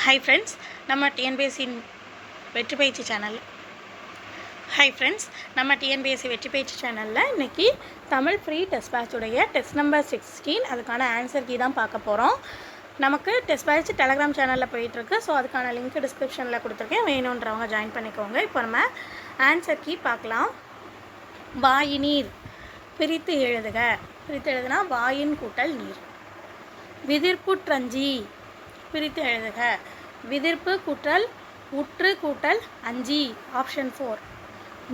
Hi friends, நம்ம TNPSC வெற்றி பயிற்சி சேனல் வெற்றி பயிற்சி சேனலில் இன்றைக்கி தமிழ் ஃப்ரீ டெஸ்ட் பேட்சுடைய டெஸ்ட் நம்பர் 16 அதுக்கான ஆன்சர் கீ தான் பார்க்க போகிறோம். நமக்கு டெஸ்ட் பேட்ச் டெலகிராம் சேனலில் போயிட்டுருக்கு. ஸோ அதுக்கான லிங்க் டிஸ்கிரிப்ஷனில் கொடுத்துருக்கேன், வேணுன்றவங்க ஜாயின் பண்ணிக்கோங்க. இப்போ நம்ம ஆன்சர் கீ பார்க்கலாம். வாயினீர் பிரித்து எழுதுக. பிரித்து எழுதுனா வாயின் கூட்டல் நீர். விதிர்ப்புற்றஞ்சி பிரித்து எழுதுக. விதிர்ப்பு கூட்டல் உற்று கூட்டல் அஞ்சி, ஆப்ஷன் 4.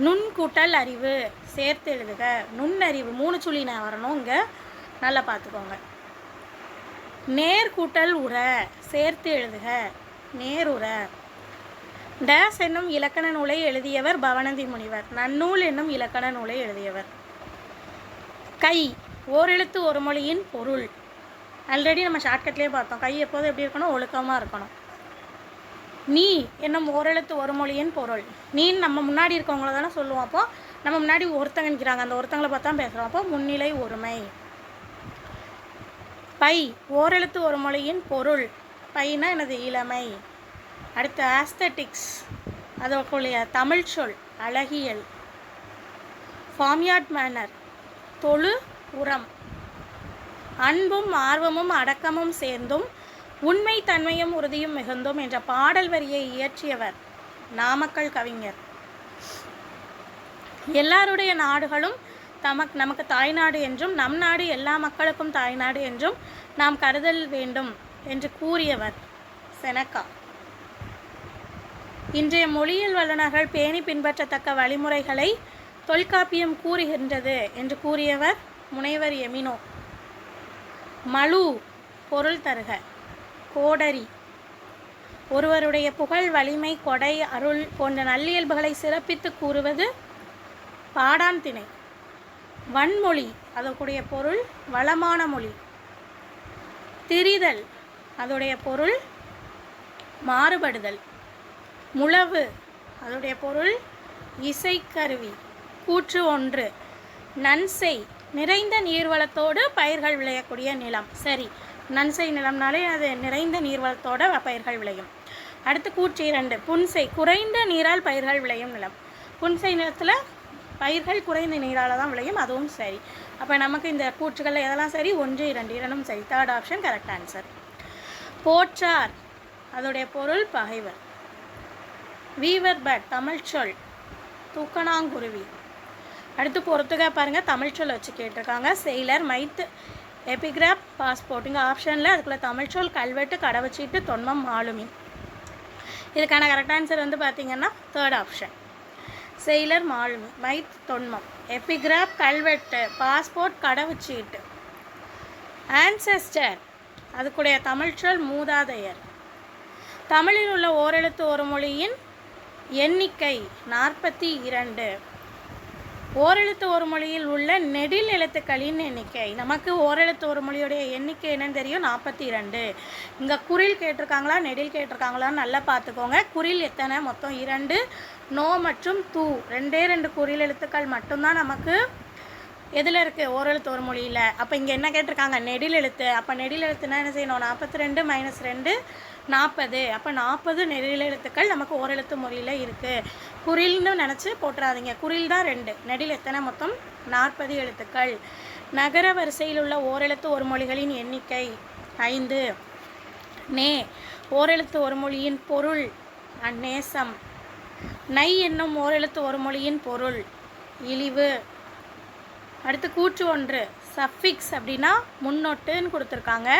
நுண் கூட்டல் அறிவு சேர்த்து எழுதுக. நுண்ணறிவு 3 சுழி வரணும், இங்கே நல்லா பார்த்துக்கோங்க. நேர் கூட்டல் உர சேர்த்து எழுதுக. நேருர. டேஸ் என்னும் இலக்கண நூலை எழுதியவர் பவணந்தி முனிவர். நன்னூல் என்னும் இலக்கண நூலை எழுதியவர். கை ஓரெழுத்து ஒரு மொழியின் பொருள். ஆல்ரெடி நம்ம ஷார்ட்கட்லேயே பார்த்தோம். கை எப்போதும் எப்படி இருக்கணும்? ஒழுக்கமாக இருக்கணும். நீ என்னும் ஓரெழுத்து ஒரு மொழியின் பொருள். நீன்னு நம்ம முன்னாடி இருக்கவங்கள தானே சொல்லுவோம். அப்போ நம்ம முன்னாடி ஒருத்தங்க நிற்கிறாங்க, அந்த ஒருத்தங்களை பார்த்தா பேசுகிறோம். அப்போ முன்னிலை ஒருமை. பை ஓரெழுத்து ஒரு மொழியின் பொருள். பைனா எனது இளமை. அடுத்து ஆஸ்தட்டிக்ஸ், அதற்குரிய தமிழ் சொல் அழகியல். ஃபார்ம்யார்ட் மேனர் தொழு உரம். அன்பும் ஆர்வமும் அடக்கமும் சேர்ந்தும் உண்மை தன்மையும் உறுதியும் மிகுந்தும் என்ற பாடல் வரியை இயற்றியவர் நாமக்கல் கவிஞர். எல்லாருடைய நாடுகளும் நமக்கு தாய்நாடு என்றும் நம் நாடு எல்லா மக்களுக்கும் தாய்நாடு என்றும் நாம் கருதல் வேண்டும் என்று கூறியவர் செனக்கா. இன்றைய மொழியியல் வல்லுநர்கள் பேணி பின்பற்றத்தக்க வழிமுறைகளை தொல்காப்பியம் கூறுகின்றது என்று கூறியவர் முனைவர் எமினோ. மலு பொருள் தருக. கோடரி ஒருவருடைய புகழ், வலிமை, கொடை, அருள் போன்ற நல்லியல்புகளை சிறப்பித்து கூறுவது பாடான் திணை. வன்மொழி அதற்குடைய பொருள் வளமான மொழி. திரிதல் அதோடைய பொருள் மாறுபடுதல். முழவு அதோடைய பொருள் இசைக்கருவி. கூற்று 1. நன்செய் நிறைந்த நீர்வளத்தோடு பயிர்கள் விளையக்கூடிய நிலம். சரி, நன்செய் நிலம்னாலே அது நிறைந்த நீர்வளத்தோட பயிர்கள் விளையும். அடுத்து கூற்று 2. புன்செய் குறைந்த நீரால் பயிர்கள் விளையும் நிலம். புன்செய் நிலத்தில் பயிர்கள் குறைந்த நீரால் தான் விளையும், அதுவும் சரி. அப்போ நமக்கு இந்த கூற்றுகளில் எதெல்லாம் சரி? 1, 2 இரண்டும் சரி. 3rd option correct answer. போற்றார் அதோடைய பொருள் பகைவர். வீவர் பட் தமிழ் சொல் தூக்கணாங்குருவி. அடுத்து பொறுத்துக்க பாருங்கள், தமிழ் சொல் வச்சு கேட்டிருக்காங்க. செயலர், மைத், எபிகிராப், பாஸ்போர்ட். இங்கே ஆப்ஷனில் அதுக்குள்ளே தமிழ் சொல் கல்வெட்டு, கடவுச்சீட்டு, தொன்மம், ஆளுமி. இதுக்கான கரெக்ட் ஆன்சர் வந்து பார்த்திங்கன்னா 3rd ஆப்ஷன். செயலர், மாலுமி, மைத், தொன்மம், எபிகிராப், கல்வெட்டு, பாஸ்போர்ட், கடவுச்சீட்டு. ஆன்செஸ்டர் அதுக்குடைய தமிழ் சொல் மூதாதையர். தமிழில் உள்ள ஓரெழுத்து ஒரு மொழியின் எண்ணிக்கை 42. ஓரெழுத்து ஒரு மொழியில் உள்ள நெடில் எழுத்துக்களின் எண்ணிக்கை. நமக்கு ஓரெழுத்து ஒரு மொழியுடைய எண்ணிக்கை என்னன்னு தெரியும், 42. இங்கே குறில் கேட்டிருக்காங்களா நெடில் கேட்டிருக்காங்களான்னு நல்லா பார்த்துக்கோங்க. குறில் எத்தனை? மொத்தம் 2. நோ மற்றும் தூ 2 குறில் எழுத்துக்கள் மட்டும்தான் நமக்கு எதில் இருக்குது? ஓரெழுத்து ஒரு மொழியில். அப்போ இங்கே என்ன கேட்டிருக்காங்க? நெடில் எழுத்து. அப்போ நெடில் எழுத்துனா என்ன செய்யணும்? 42 - 2 40. அப்போ 40 நெடில் எழுத்துக்கள் நமக்கு ஓரெழுத்து மொழியில் இருக்குது. குறில்னு நினச்சி போட்டுறாதீங்க. குறில் தான் 2, நெடில் எத்தனை? மொத்தம் 40 எழுத்துக்கள். நகர வரிசையில் உள்ள ஓரெழுத்து ஒரு மொழிகளின் எண்ணிக்கை 5. நே ஓரெழுத்து ஒரு மொழியின் பொருள் நேசம். நை என்னும் ஓரெழுத்து ஒரு மொழியின் பொருள் இழிவு. அடுத்து கூற்று 1 சஃபிக்ஸ் அப்படின்னா முன்னொட்டுன்னு கொடுத்துருக்காங்க.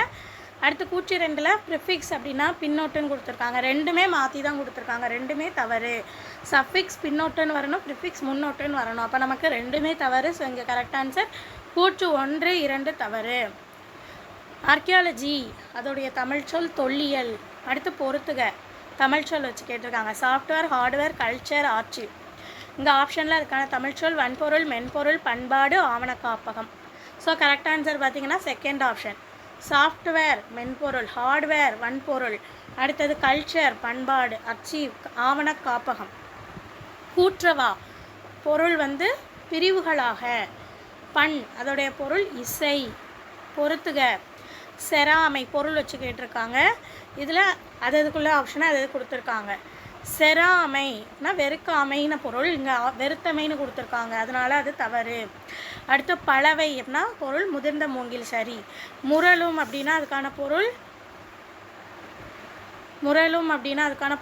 அடுத்து கூற்று 2 ப்ரிஃபிக்ஸ் அப்படின்னா பின்னொட்டுன்னு கொடுத்துருக்காங்க. ரெண்டுமே மாற்றி தான் கொடுத்துருக்காங்க, ரெண்டுமே தவறு. சஃபிக்ஸ் பின்னொட்டுன்னு வரணும், ப்ரிஃபிக்ஸ் முன்னொட்டுன்னு வரணும். அப்போ நமக்கு ரெண்டுமே தவறு. ஸோ இங்கே கரெக்ட் ஆன்சர் கூற்று 1, 2 தவறு. ஆர்கியாலஜி அதோடைய தமிழ் சொல் தொல்லியல். அடுத்து பொறுத்துக தமிழ் சொல் வச்சு கேட்டிருக்காங்க. Software, hardware, culture, archive. இந்த ஆப்ஷனில் அதுக்கான தமிழ் சொல் வன்பொருள், மென்பொருள், பண்பாடு, ஆவண காப்பகம். ஸோ கரெக்ட் ஆன்சர் பார்த்திங்கன்னா 2nd ஆப்ஷன். சாஃப்ட்வேர் மென்பொருள், ஹார்ட்வேர் வன்பொருள், அடுத்தது கல்ச்சர் பண்பாடு, அச்சீவ் ஆவண காப்பகம். கூற்றவா பொருள் வந்து பிரிவுகளாக. பண் அதோடைய பொருள் இசை. பொறுத்துக செராமை பொருள் வச்சு கேட்டிருக்காங்க. இதில் அதுக்குள்ளே ஆப்ஷனாக அது கொடுத்துருக்காங்க. செராமைனா வெறுக்காமைன்னு பொருள், இங்கே வெறுத்தமைன்னு கொடுத்துருக்காங்க, அதனால் அது தவறு. அடுத்து பலவை அப்படின்னா பொருள் முதிர்ந்த மூங்கில், சரி. முரளும் அப்படின்னா அதுக்கான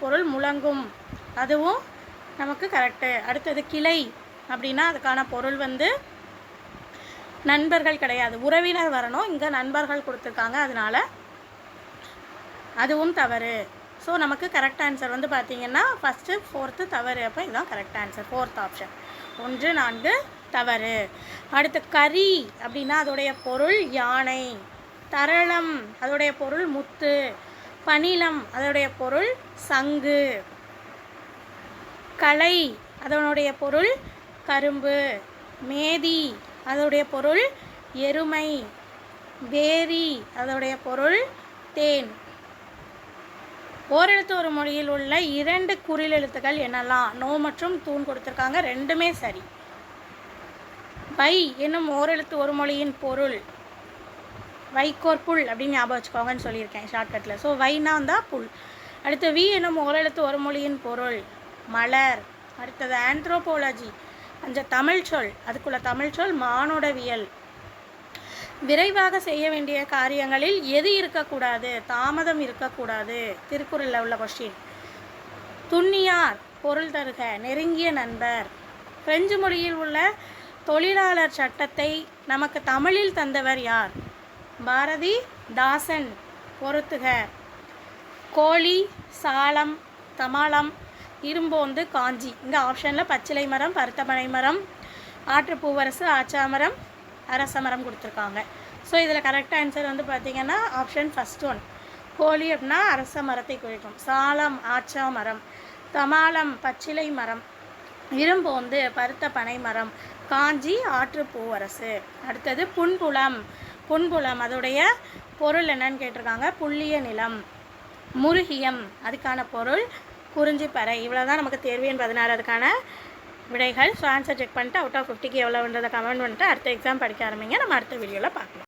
பொருள் முழங்கும், அதுவும் நமக்கு கரெக்டு. அடுத்தது கிளை அப்படின்னா அதுக்கான பொருள் நண்பர்கள் கிடையாது, உறவினர் வரணும், இங்கே நண்பர்கள் கொடுத்துருக்காங்க, அதனால் அதுவும் தவறு. ஸோ நமக்கு கரெக்ட் ஆன்சர் பார்த்திங்கன்னா ஃபஸ்ட்டு 4th தவறு. அப்போ இதுதான் கரெக்ட் ஆன்சர், 4th ஆப்ஷன் 1, 4 தவறு. அடுத்து கரி அப்படின்னா அதோடைய பொருள் யானை. தரளம் அதோடைய பொருள் முத்து. பணிலம் அதோடைய பொருள் சங்கு. களை அதனுடைய பொருள் கரும்பு. மேதி அதோடைய பொருள் எருமை. வேரி அதோடைய பொருள் தேன். ஓரெழுத்து ஒரு மொழியில் உள்ள 2 குறில் எழுத்துக்கள் என்னெல்லாம்? நோ மற்றும் தூண் கொடுத்துருக்காங்க, ரெண்டுமே சரி. வை என்னும் ஓரெழுத்து ஒரு மொழியின் பொருள் வைக்கோர் புல் அப்படின்னு ஞாபகம் வச்சுக்கோங்கன்னு சொல்லியிருக்கேன் ஷார்ட்கட்டில். ஸோ வைனா வந்தால் புல். அடுத்து வி என்னும் ஓரெழுத்து ஒரு மொழியின் பொருள் மலர். அடுத்தது ஆந்த்ரோபோலஜி, அந்த தமிழ் சொல், அதுக்குள்ள தமிழ் சொல் மானுடவியல். விரைவாக செய்ய வேண்டிய காரியங்களில் எது இருக்கக்கூடாது? தாமதம் இருக்கக்கூடாது. திருக்குறளில் உள்ள கொஸ்டின். துன்னியார் பொருள் தருக, நெருங்கிய நண்பர். பிரெஞ்சு மொழியில் உள்ள தொழிலாளர் சட்டத்தை நமக்கு தமிழில் தந்தவர் யார்? பாரதி தாசன். பொறுத்துக. கோழி, சாலம், தமாலம், இரும்போந்து, காஞ்சி. இங்கே ஆப்ஷனில் பச்சிலை மரம், பருத்தமனை மரம், ஆற்றுப்பூவரசு, ஆச்சாமரம், அரசமரம் கொடுத்துருக்காங்க. ஸோ இதில் கரெக்ட் ஆன்சர் பார்த்திங்கன்னா ஆப்ஷன் ஃபஸ்ட் ஒன். கோழி அப்படின்னா அரச மரத்தை குறிக்கும். சாலம் ஆச்சா மரம். தமாலம் பச்சிலை மரம். இரும்போந்து பருத்த பனை மரம். காஞ்சி ஆற்றுப்பூவரசு. அடுத்தது புன்புலம். புன்புலம் அதோடைய பொருள் என்னன்னு கேட்டிருக்காங்க, புள்ளிய நிலம். முருகியம் அதுக்கான பொருள் குறிஞ்சிப்பறை. இவ்வளோ தான் நமக்கு தேர்வு எண் 16 அதுக்கான விடைகள். ஸோ ஆன்சர் செக் பண்ணிட்டு அவுட் ஆஃப் 50க்கு எவ்வளோன்றதை கமெண்ட் பண்ணிட்டு அடுத்த எக்ஸாம் படிக்க ஆரம்பிங்க. நம்ம அடுத்த வீடியோவில் பார்க்கலாம்.